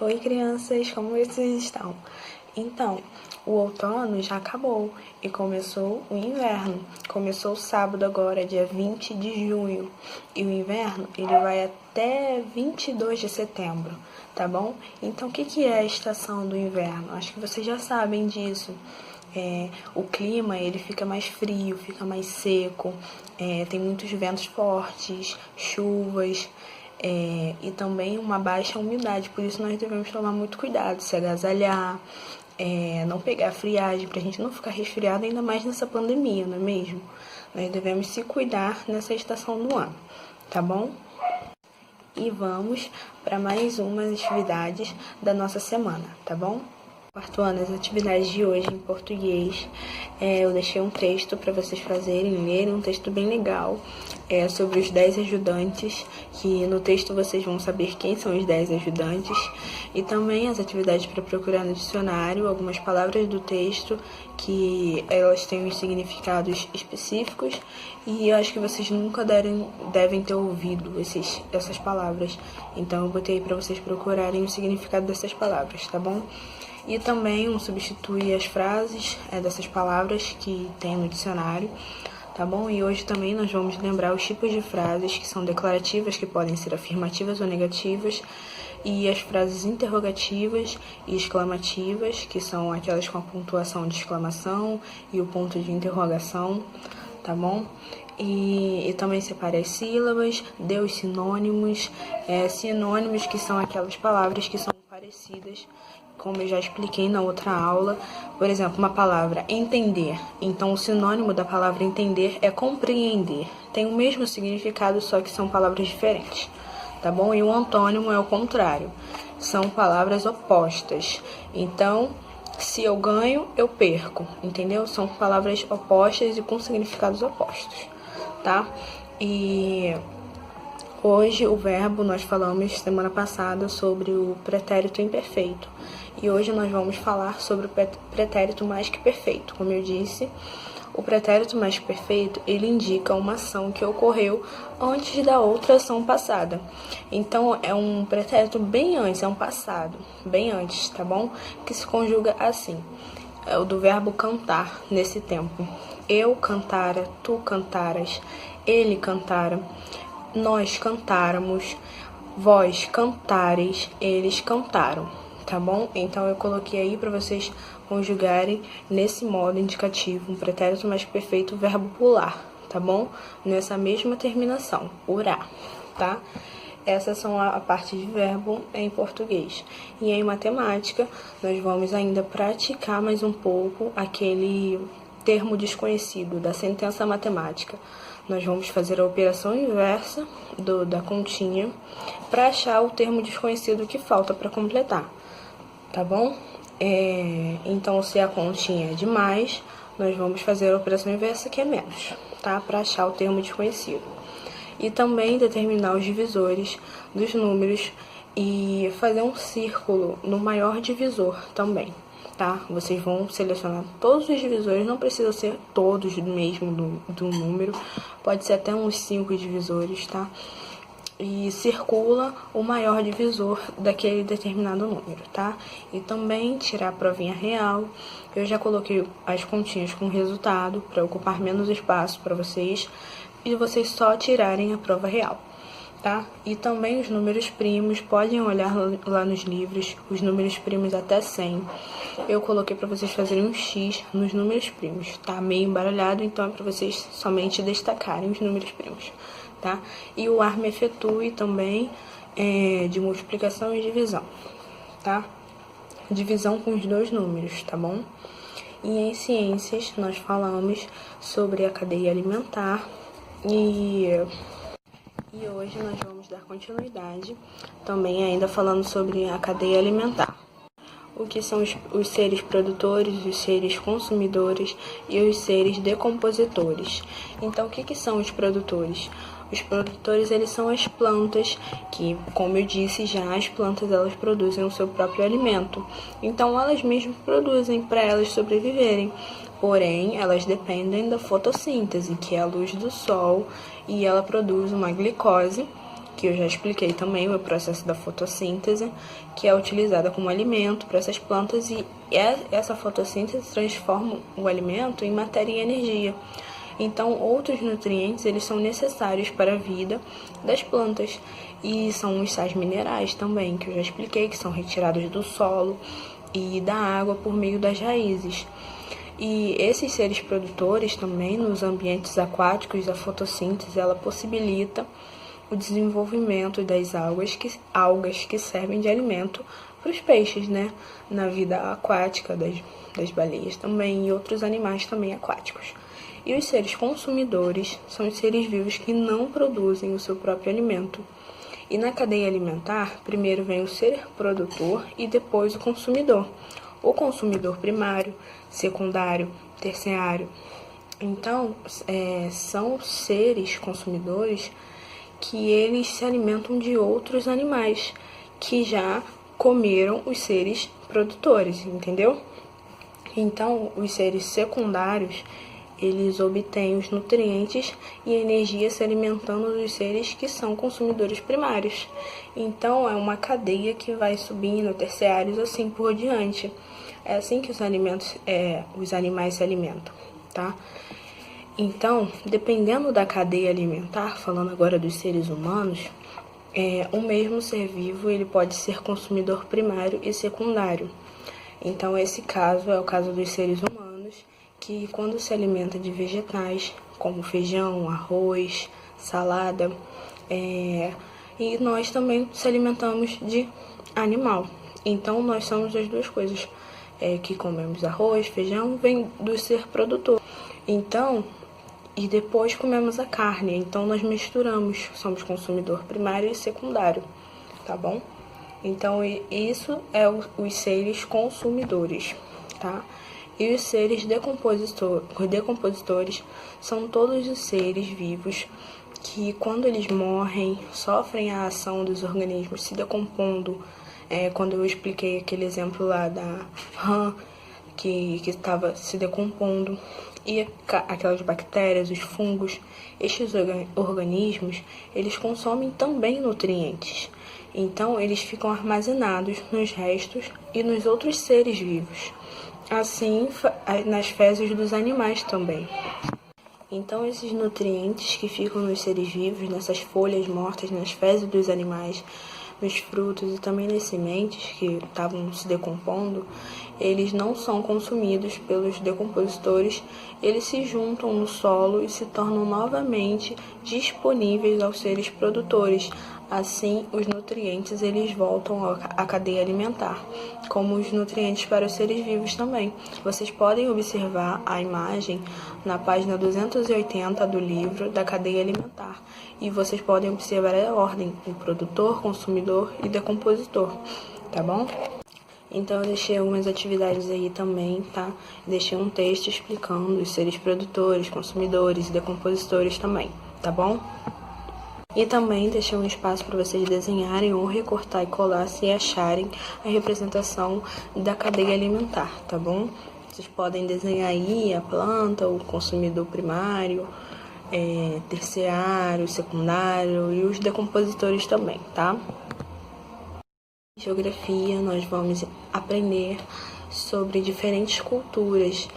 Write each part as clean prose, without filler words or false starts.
Oi, crianças, como vocês estão? Então, o outono já acabou e começou o inverno. Começou sábado agora, dia 20 de junho. E o inverno, ele vai até 22 de setembro, tá bom? Então, o que é a estação do inverno? Acho que vocês já sabem disso. O clima ele fica mais frio, fica mais seco, tem muitos ventos fortes, chuvas, e também uma baixa umidade. Por isso nós devemos tomar muito cuidado, se agasalhar, não pegar friagem, para a gente não ficar resfriado, ainda mais nessa pandemia, não é mesmo? Nós devemos se cuidar nessa estação do ano, tá bom? E vamos para mais umas atividades da nossa semana, tá bom? Quarto ano, as atividades de hoje em português, eu deixei um texto para vocês lerem, um texto bem legal, sobre os 10 ajudantes, que no texto vocês vão saber quem são os 10 ajudantes, e também as atividades para procurar no dicionário, algumas palavras do texto, que elas têm os significados específicos, e eu acho que vocês nunca devem ter ouvido essas palavras, então eu botei para vocês procurarem o significado dessas palavras, tá bom? E também substitui as frases dessas palavras que tem no dicionário, tá bom? E hoje também nós vamos lembrar os tipos de frases que são declarativas, que podem ser afirmativas ou negativas, e as frases interrogativas e exclamativas, que são aquelas com a pontuação de exclamação e o ponto de interrogação, tá bom? E também separa as sílabas, dê os sinônimos, sinônimos que são aquelas palavras que são parecidas, como eu já expliquei na outra aula. Por exemplo, uma palavra entender. Então, o sinônimo da palavra entender é compreender. Tem o mesmo significado, só que são palavras diferentes, tá bom? E o antônimo é o contrário. São palavras opostas. Então, se eu ganho, eu perco, entendeu? São palavras opostas e com significados opostos, tá? E hoje o verbo, nós falamos semana passada sobre o pretérito imperfeito. E hoje nós vamos falar sobre o pretérito mais que perfeito. Como eu disse, o pretérito mais que perfeito, ele indica uma ação que ocorreu antes da outra ação passada. Então, é um pretérito bem antes, é um passado, bem antes, tá bom? Que se conjuga assim. É o do verbo cantar, nesse tempo. Eu cantara, tu cantaras, ele cantara, nós cantáramos, vós cantares, eles cantaram, tá bom? Então eu coloquei aí para vocês conjugarem nesse modo indicativo, um pretérito mais que perfeito, o verbo pular, tá bom? Nessa mesma terminação, urá, tá? Essas são a parte de verbo em português. E em matemática, nós vamos ainda praticar mais um pouco aquele termo desconhecido da sentença matemática. Nós vamos fazer a operação inversa da continha para achar o termo desconhecido que falta para completar, tá bom? Então, se a continha é de mais, nós vamos fazer a operação inversa, que é menos, tá? Para achar o termo desconhecido. E também determinar os divisores dos números e fazer um círculo no maior divisor também, tá? Vocês vão selecionar todos os divisores, não precisa ser todos do mesmo do número, pode ser até uns 5 divisores, tá? E circula o maior divisor daquele determinado número, tá? E também tirar a provinha real. Eu já coloquei as continhas com resultado para ocupar menos espaço para vocês e vocês só tirarem a prova real, tá? E também os números primos, podem olhar lá nos livros, os números primos até 100. Eu coloquei para vocês fazerem um X nos números primos, tá? Meio embaralhado, então é para vocês somente destacarem os números primos, tá? E o arme efetue também de multiplicação e divisão, tá? Divisão com os dois números, tá bom? E em ciências, nós falamos sobre a cadeia alimentar e hoje nós vamos dar continuidade também ainda falando sobre a cadeia alimentar. O que são os seres produtores, os seres consumidores e os seres decompositores. Então, o que são os produtores? Os produtores, eles são as plantas que, como eu disse já, as plantas elas produzem o seu próprio alimento. Então, elas mesmas produzem para elas sobreviverem. Porém, elas dependem da fotossíntese, que é a luz do sol, e ela produz uma glicose que eu já expliquei também, o processo da fotossíntese, que é utilizada como alimento para essas plantas, e essa fotossíntese transforma o alimento em matéria e energia. Então, outros nutrientes, eles são necessários para a vida das plantas, e são os sais minerais também, que eu já expliquei, que são retirados do solo e da água por meio das raízes. E esses seres produtores também, nos ambientes aquáticos, a fotossíntese, ela possibilita o desenvolvimento das algas que servem de alimento para os peixes, né? Na vida aquática, das baleias também, e outros animais também aquáticos. E os seres consumidores são os seres vivos que não produzem o seu próprio alimento. E na cadeia alimentar, primeiro vem o ser produtor e depois o consumidor. O consumidor primário, secundário, terciário. Então, são seres consumidores que eles se alimentam de outros animais que já comeram os seres produtores, entendeu? Então, os seres secundários, eles obtêm os nutrientes e a energia se alimentando dos seres que são consumidores primários. Então, é uma cadeia que vai subindo, terciários, assim por diante. É assim que os animais se alimentam, tá? Então, dependendo da cadeia alimentar, falando agora dos seres humanos, o mesmo ser vivo ele pode ser consumidor primário e secundário. Então, esse caso é o caso dos seres humanos, que quando se alimenta de vegetais, como feijão, arroz, salada, e nós também se alimentamos de animal. Então, nós somos as duas coisas, que comemos arroz, feijão, vem do ser produtor. Então, e depois comemos a carne, então nós misturamos, somos consumidor primário e secundário, tá bom? Então, isso é os seres consumidores, tá? E os seres decompositores são todos os seres vivos que, quando eles morrem, sofrem a ação dos organismos se decompondo. Quando eu expliquei aquele exemplo lá da rã, que estava se decompondo, e aquelas bactérias, os fungos, estes organismos, eles consomem também nutrientes. Então, eles ficam armazenados nos restos e nos outros seres vivos. Assim, nas fezes dos animais também. Então, esses nutrientes que ficam nos seres vivos, nessas folhas mortas, nas fezes dos animais, nos frutos e também nas sementes que estavam se decompondo, eles não são consumidos pelos decompositores, eles se juntam no solo e se tornam novamente disponíveis aos seres produtores. Assim, os nutrientes eles voltam à cadeia alimentar, como os nutrientes para os seres vivos também. Vocês podem observar a imagem na página 280 do livro da cadeia alimentar, e vocês podem observar a ordem: o produtor, consumidor e decompositor, tá bom? Então, eu deixei algumas atividades aí também, tá? Deixei um texto explicando os seres produtores, consumidores e decompositores também, tá bom? E também deixei um espaço para vocês desenharem ou recortar e colar se acharem a representação da cadeia alimentar, tá bom? Vocês podem desenhar aí a planta, o consumidor primário, terciário, secundário e os decompositores também, tá? Em geografia, nós vamos aprender sobre diferentes culturas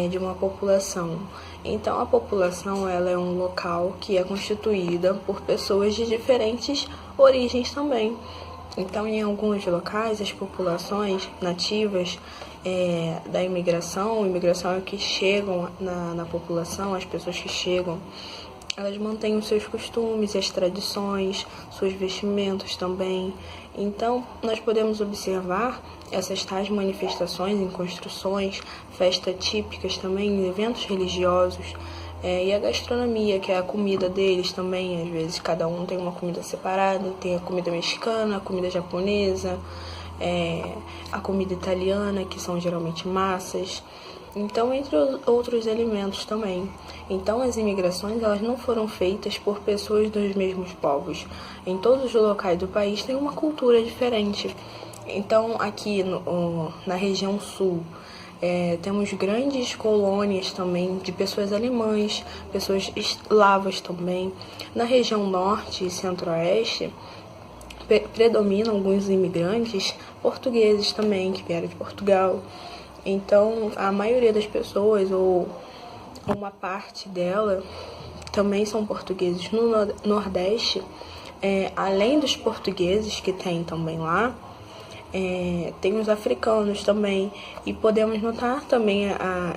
de uma população. Então, a população ela é um local que é constituída por pessoas de diferentes origens também. Então, em alguns locais, as populações nativas da imigração é que chegam na população, as pessoas que chegam, elas mantêm os seus costumes, as tradições, suas vestimentas também. Então, nós podemos observar essas tais manifestações em construções, festas típicas também, em eventos religiosos, e a gastronomia, que é a comida deles também. Às vezes, cada um tem uma comida separada, tem a comida mexicana, a comida japonesa, a comida italiana, que são geralmente massas. Então, entre outros elementos também. Então, as imigrações elas não foram feitas por pessoas dos mesmos povos. Em todos os locais do país tem uma cultura diferente. Então, aqui na região sul, Temos grandes colônias também de pessoas alemãs, pessoas eslavas também. Na região norte e centro-oeste, predominam alguns imigrantes portugueses também, que vieram de Portugal. Então, a maioria das pessoas, ou uma parte dela, também são portugueses. No Nordeste, além dos portugueses que tem também lá, tem os africanos também. E podemos notar também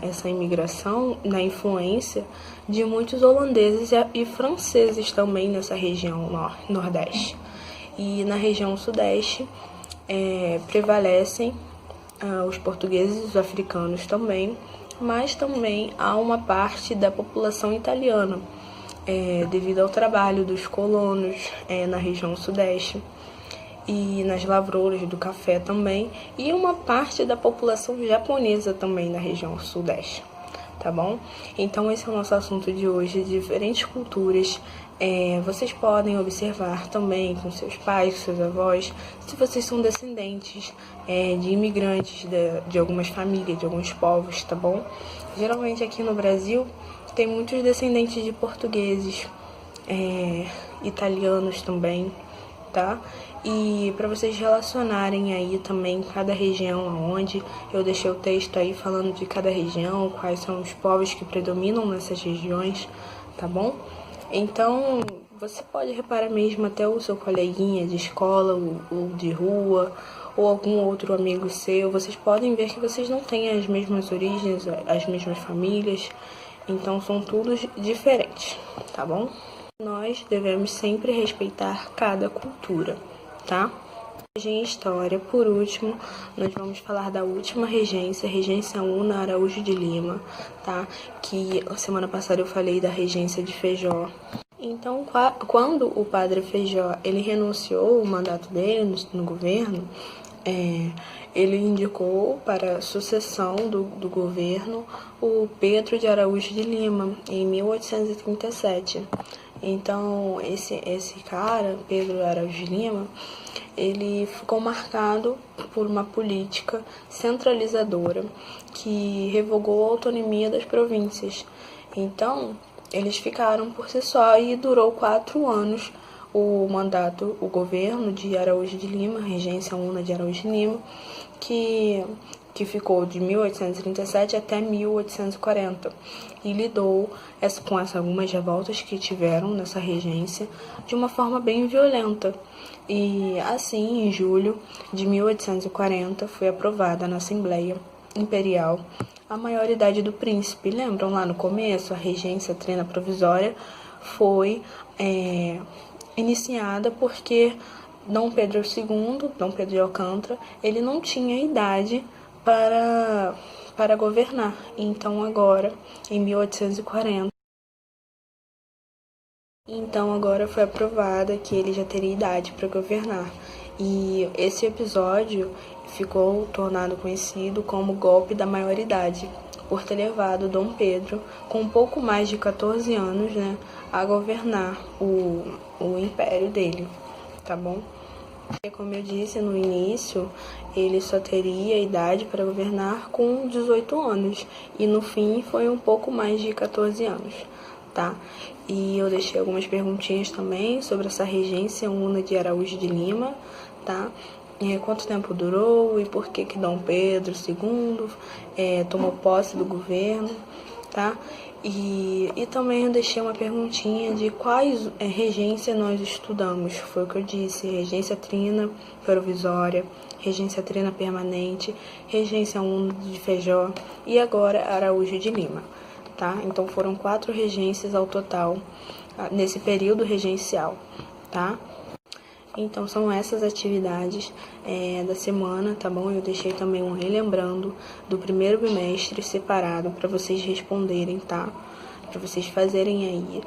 essa imigração na influência de muitos holandeses e franceses também nessa região Nordeste. E na região Sudeste prevalecem os portugueses e os africanos também, mas também há uma parte da população italiana, devido ao trabalho dos colonos na região Sudeste e nas lavouras do café também, e uma parte da população japonesa também na região Sudeste, tá bom? Então esse é o nosso assunto de hoje, diferentes culturas. Vocês podem observar também com seus pais, com seus avós, se vocês são descendentes de imigrantes de algumas famílias, de alguns povos, tá bom? Geralmente aqui no Brasil tem muitos descendentes de portugueses, italianos também, tá? E para vocês relacionarem aí também cada região aonde, eu deixei o texto aí falando de cada região, quais são os povos que predominam nessas regiões, tá bom? Então, você pode reparar mesmo até o seu coleguinha de escola ou de rua, ou algum outro amigo seu, vocês podem ver que vocês não têm as mesmas origens, as mesmas famílias, então são todos diferentes, tá bom? Nós devemos sempre respeitar cada cultura, tá? Em história, por último, nós vamos falar da última regência, Regência Una Araújo de Lima, tá? Que semana passada eu falei da regência de Feijó. Então, quando o padre Feijó, ele renunciou o mandato dele no governo, ele indicou para a sucessão do governo o Pedro de Araújo de Lima, em 1837. Então, esse cara, Pedro Araújo de Lima, ele ficou marcado por uma política centralizadora que revogou a autonomia das províncias. Então, eles ficaram por si só e durou 4 anos o governo de Araújo de Lima, Regência Una de Araújo de Lima, que ficou de 1837 até 1840 e lidou com algumas revoltas que tiveram nessa regência de uma forma bem violenta. E assim, em julho de 1840, foi aprovada na Assembleia Imperial a maioridade do príncipe. Lembram lá no começo, a regência trina provisória foi iniciada porque Dom Pedro II, Dom Pedro de Alcântara, ele não tinha idade para governar. Então agora, em 1840, foi aprovada que ele já teria idade para governar. E esse episódio ficou tornado conhecido como golpe da maioridade, por ter levado Dom Pedro, com um pouco mais de 14 anos, né, a governar o império dele, tá bom? E como eu disse no início, ele só teria idade para governar com 18 anos, e no fim foi um pouco mais de 14 anos, tá? E eu deixei algumas perguntinhas também sobre essa regência Una de Araújo de Lima, tá? Quanto tempo durou e por que Dom Pedro II tomou posse do governo, tá? E também eu deixei uma perguntinha de quais regência nós estudamos. Foi o que eu disse: regência trina provisória, regência trina permanente, regência Una de Feijó e agora Araújo de Lima, tá? Então foram 4 regências ao total nesse período regencial, tá? Então, são essas atividades da semana, tá bom? Eu deixei também um relembrando do primeiro bimestre separado para vocês responderem, tá? Para vocês fazerem aí,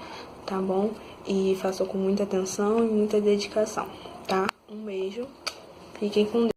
tá bom? E façam com muita atenção e muita dedicação, tá? Um beijo, fiquem com Deus.